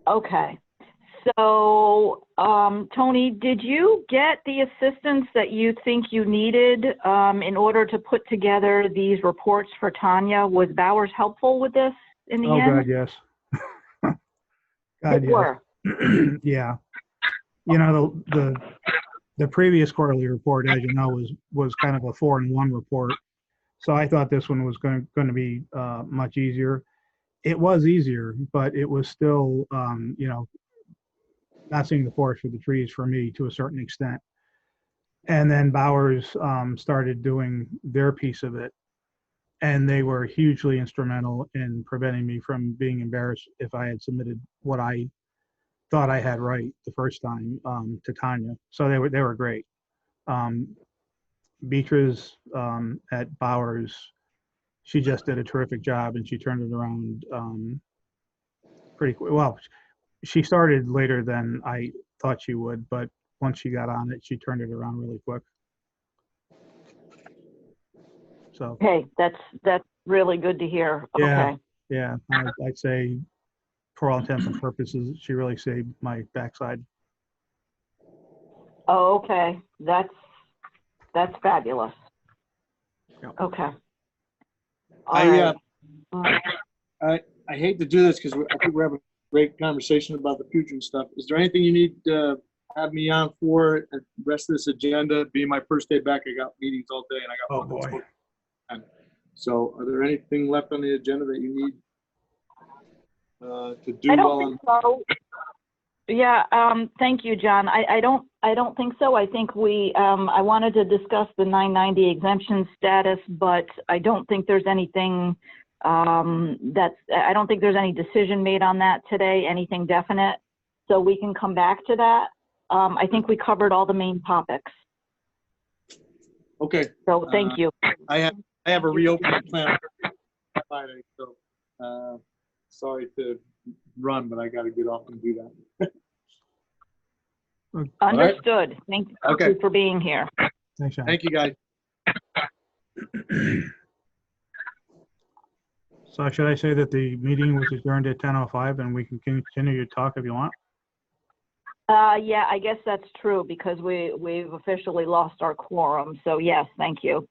A: Okay. So, Tony, did you get the assistance that you think you needed in order to put together these reports for Tanya? Was Bowers helpful with this in the end?
B: God, yes. God,
A: They
B: yes.
A: were.
B: Yeah. The previous quarterly report, as you know, was kind of a 4-in-1 report. So I thought this one was going to be much easier. It was easier, but it was still, not seeing the forest for the trees for me to a certain extent. And then Bowers started doing their piece of it. And they were hugely instrumental in preventing me from being embarrassed if I had submitted what I thought I had right the first time to Tanya. So they were great. Beatrice at Bowers, she just did a terrific job, and she turned it around pretty quick. Well, she started later than I thought she would, but once she got on it, she turned it around really quick. So.
A: Okay, that's really good to hear.
B: Yeah.
A: Okay.
B: Yeah, I'd say for all intents and purposes, she really saved my backside.
A: Oh, okay. That's fabulous.
B: Yep.
A: Okay.
D: I
A: right.
D: hate to do this because I think we're having a great conversation about the future and stuff. Is there anything you need to have me on for the rest of this agenda? Being my first day back, I got meetings all day and I got one that's
B: boy.
D: on. So are there anything left on the agenda that you need to do
A: I
D: while
A: don't
D: I'm?
A: think so. Yeah, thank you, John. I don't think so. I think I wanted to discuss the 990 exemption status, but I don't think there's anything I don't think there's any decision made on that today, anything definite. So we can come back to that. I think we covered all the main topics.
D: Okay.
A: So thank you.
D: I have a reopening plan Friday, so sorry to run, but I got to get off and do that.
A: Understood. Thank
D: Okay.
A: you for being here.
B: Thanks, Sean.
D: Thank you, guys.
B: So should I say that the meeting was adjourned at 10:05 and we can continue to talk if you want?
A: Yeah, I guess that's true because we've officially lost our quorum. So yes, thank you.